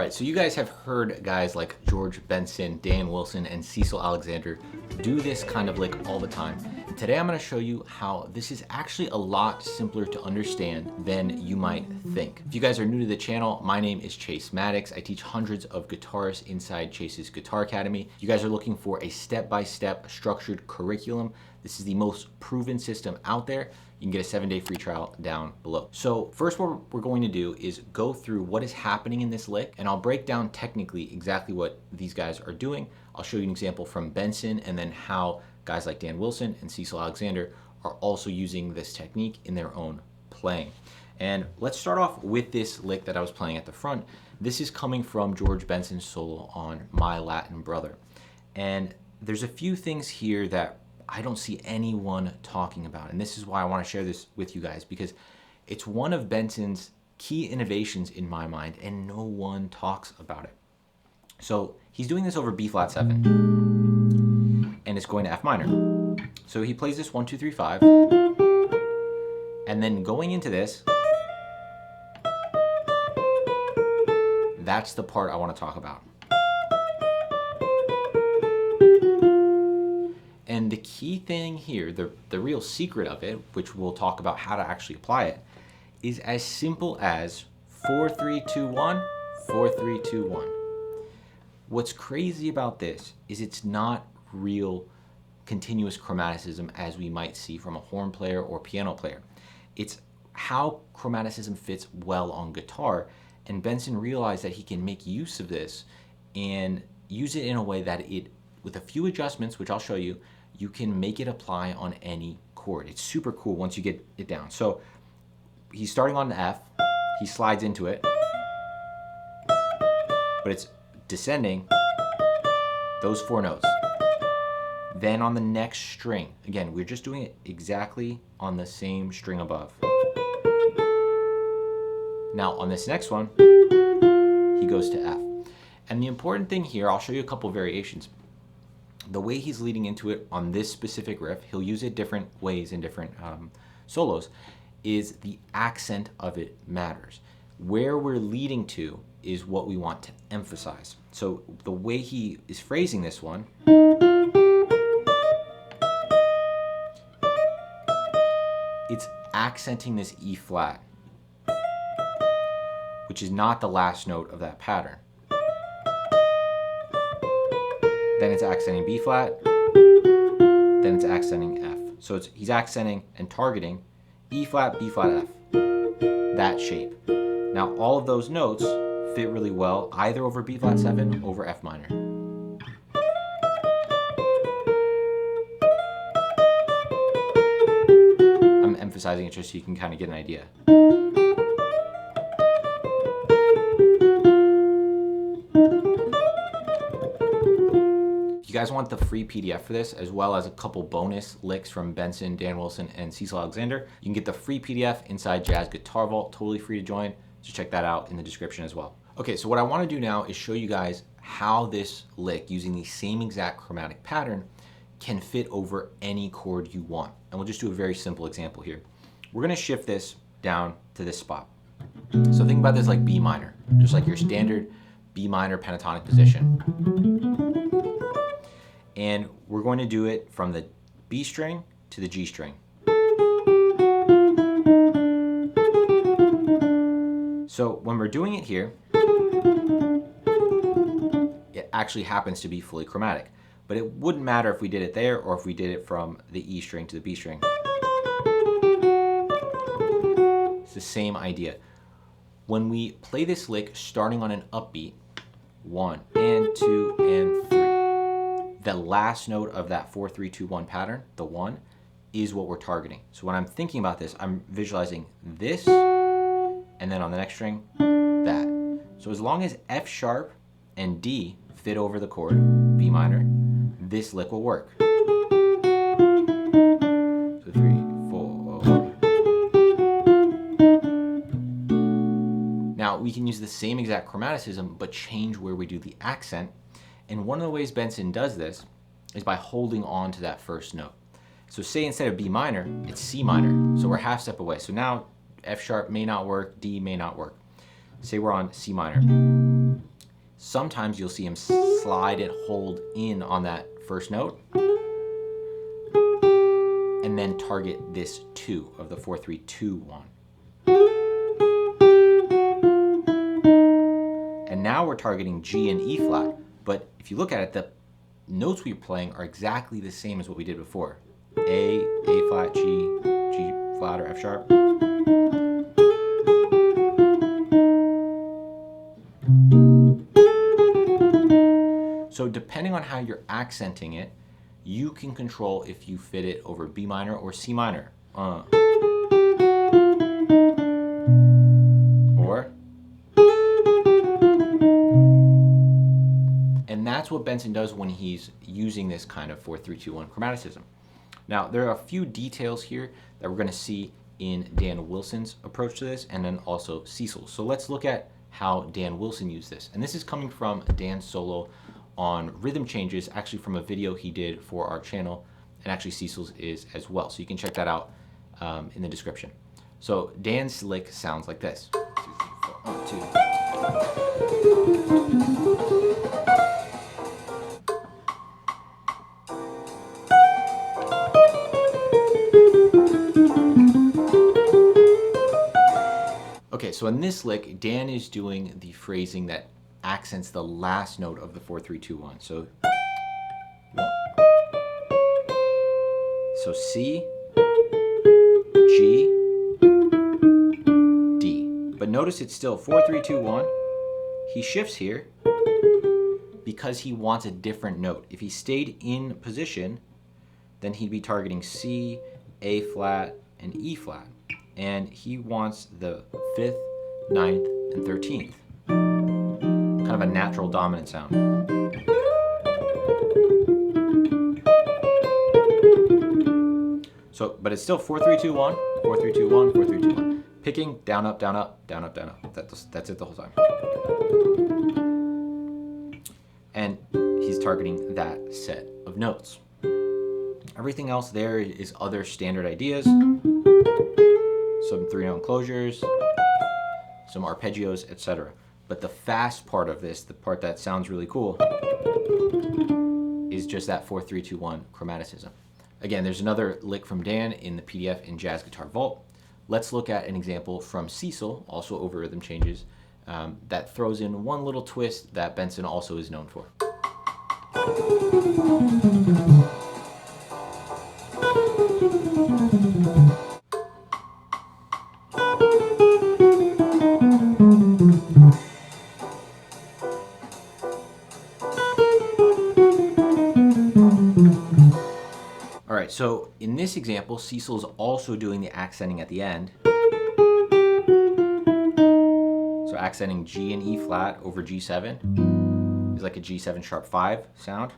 right, so you guys have heard guys like George Benson, Dan Wilson, and Cecil Alexander do this kind of lick all the time. Today I'm going to show you how this is actually a lot simpler to understand than you might think. If you guys are new to the channel, my name is Chase Maddox. I teach hundreds of guitarists inside Chase's Guitar Academy. You guys are looking for a step-by-step structured curriculum. This is the most proven system out there. You can get a 7-day free trial down below. So first what we're going to do is go through what is happening in this lick, and I'll break down technically exactly what these guys are doing. I'll show you an example from Benson, and then how guys like Dan Wilson and Cecil Alexander are also using this technique in their own playing. And let's start off with this lick that I was playing at the front. This is coming from George Benson's solo on My Latin Brother. And there's a few things here that I don't see anyone talking about. And this is why I want to share this with you guys, because it's one of Benson's key innovations in my mind, and no one talks about it. So he's doing this over B flat 7, and it's going to F minor. So he plays this 1, 2, 3, 5, and then going into this, that's the part I want to talk about. And the key thing here, the real secret of it, which we'll talk about how to actually apply it, is as simple as 4, 3, 2, 1, 4, 3, 2, 1. What's crazy about this is it's not real continuous chromaticism as we might see from a horn player or piano player. It's how chromaticism fits well on guitar, and Benson realized that he can make use of this and use it in a way that it, with a few adjustments, which I'll show you, you can make it apply on any chord. It's super cool once you get it down. So he's starting on the F, he slides into it, but it's descending those 4 notes. Then on the next string, again, we're just doing it exactly on the same string above. Now on this next one, he goes to F. And the important thing here, I'll show you a couple variations. The way he's leading into it on this specific riff, he'll use it different ways in different solos, is the accent of it matters. Where we're leading to is what we want to emphasize. So the way he is phrasing this one, it's accenting this E flat, which is not the last note of that pattern. Then it's accenting B flat, then it's accenting F. So he's accenting and targeting E flat, B flat, F, that shape. Now all of those notes fit really well either over B flat 7 over F minor. I'm emphasizing it just so you can kind of get an idea. If you guys want the free PDF for this, as well as a couple bonus licks from Benson, Dan Wilson, and Cecil Alexander, you can get the free PDF inside Jazz Guitar Vault, totally free to join. Just check that out in the description as well. Okay, so what I want to do now is show you guys how this lick, using the same exact chromatic pattern, can fit over any chord you want. And we'll just do a very simple example here. We're going to shift this down to this spot. So think about this like B minor, just like your standard B minor pentatonic position. And we're going to do it from the B string to the G string. So when we're doing it here, it actually happens to be fully chromatic. But it wouldn't matter if we did it there or if we did it from the E string to the B string. It's the same idea. When we play this lick starting on an upbeat, 1 and 2 and 3, the last note of that 4, 3, 2, 1 pattern, the 1, is what we're targeting. So when I'm thinking about this, I'm visualizing this, and then on the next string, that. So as long as F sharp and D fit over the chord, B minor, this lick will work. So 3, 4. Now we can use the same exact chromaticism, but change where we do the accent. And one of the ways Benson does this is by holding on to that first note. So say instead of B minor, it's C minor. So we're half step away. So now F sharp may not work, D may not work. Say we're on C minor. Sometimes you'll see him slide and hold in on that first note and then target this 2 of the 4, 3, 2, 1. And now we're targeting G and E flat, but if you look at it, the notes we're playing are exactly the same as what we did before. A flat, G, G flat or F sharp. So depending on how you're accenting it, you can control if you fit it over B minor or C minor. Or. And that's what Benson does when he's using this kind of 4-3-2-1 chromaticism. Now, there are a few details here that we're going to see in Dan Wilson's approach to this, and then also Cecil. So let's look at how Dan Wilson used this. And this is coming from Dan's solo on rhythm changes, actually from a video he did for our channel, and actually Cecil's is as well. So you can check that out in the description. So Dan's lick sounds like this. 2, 3, 4, 1, 2. Okay, so in this lick, Dan is doing the phrasing that accents the last note of the 4-3-2-1. So C, G, D. But notice it's still 4-3-2-1. He shifts here because he wants a different note. If he stayed in position, then he'd be targeting C, A flat, and E flat. And he wants the 5th, 9th, and 13th. Kind of a natural dominant sound. So, but it's still 4-3-2-1, 4-3-2-1, 4-3-2-1. Picking down, up, down, up, down, up, down, up. That's it the whole time. And he's targeting that set of notes. Everything else there is other standard ideas. Some 3-note enclosures, some arpeggios, etc. But the fast part of this, the part that sounds really cool, is just that 4-3-2-1 chromaticism. Again, there's another lick from Dan in the PDF in Jazz Guitar Vault. Let's look at an example from Cecil, also over rhythm changes, that throws in one little twist that Benson also is known for. Alright, so in this example, Cecil's also doing the accenting at the end. So accenting G and E flat over G7 is like a G7 sharp 5 sound.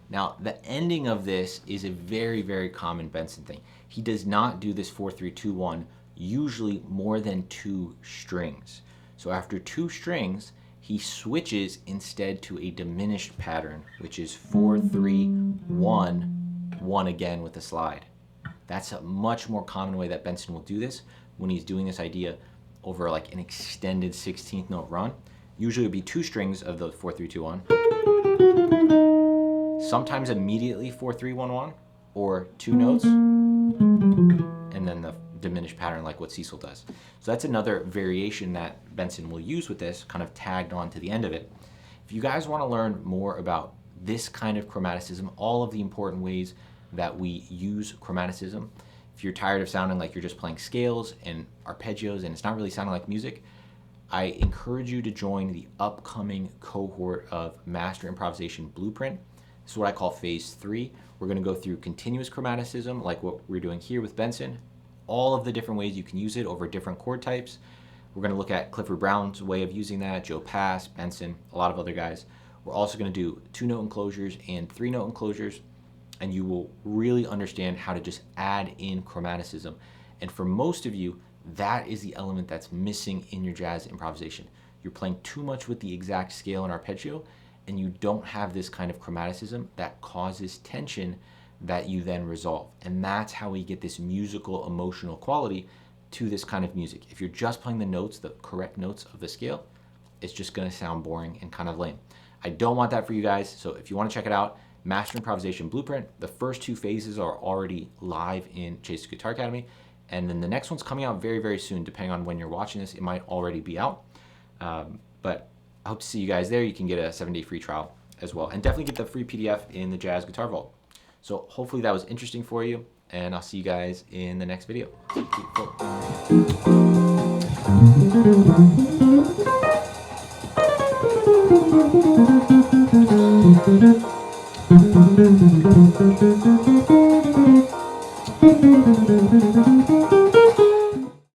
Now, the ending of this is a very, very common Benson thing. He does not do this 4-3-2-1, usually more than 2 strings. So after 2 strings, he switches instead to a diminished pattern, which is 4-3-1, 1 again with a slide. That's a much more common way that Benson will do this when he's doing this idea over like an extended 16th note run. Usually it would be 2 strings of the 4-3-2-1. Sometimes immediately 4-3-1-1, or 2 notes, and then the diminished pattern like what Cecil does. So that's another variation that Benson will use with this, kind of tagged on to the end of it. If you guys want to learn more about this kind of chromaticism, all of the important ways that we use chromaticism, if you're tired of sounding like you're just playing scales and arpeggios and it's not really sounding like music, I encourage you to join the upcoming cohort of Master Improvisation Blueprint. This is what I call phase 3. We're going to go through continuous chromaticism like what we're doing here with Benson, all of the different ways you can use it over different chord types. We're going to look at Clifford Brown's way of using that, Joe Pass, Benson, a lot of other guys. We're also going to do 2-note enclosures and 3-note enclosures, and you will really understand how to just add in chromaticism. And for most of you, that is the element that's missing in your jazz improvisation. You're playing too much with the exact scale and arpeggio, and you don't have this kind of chromaticism that causes tension that you then resolve. And that's how we get this musical, emotional quality to this kind of music. If you're just playing the notes, the correct notes of the scale, it's just gonna sound boring and kind of lame. I don't want that for you guys, so if you wanna check it out, Master Improvisation Blueprint, the first 2 phases are already live in Chase Guitar Academy, and then the next one's coming out very, very soon. Depending on when you're watching this, it might already be out. But I hope to see you guys there. You can get a 7-day free trial as well, and definitely get the free PDF in the Jazz Guitar Vault. So hopefully that was interesting for you, and I'll see you guys in the next video.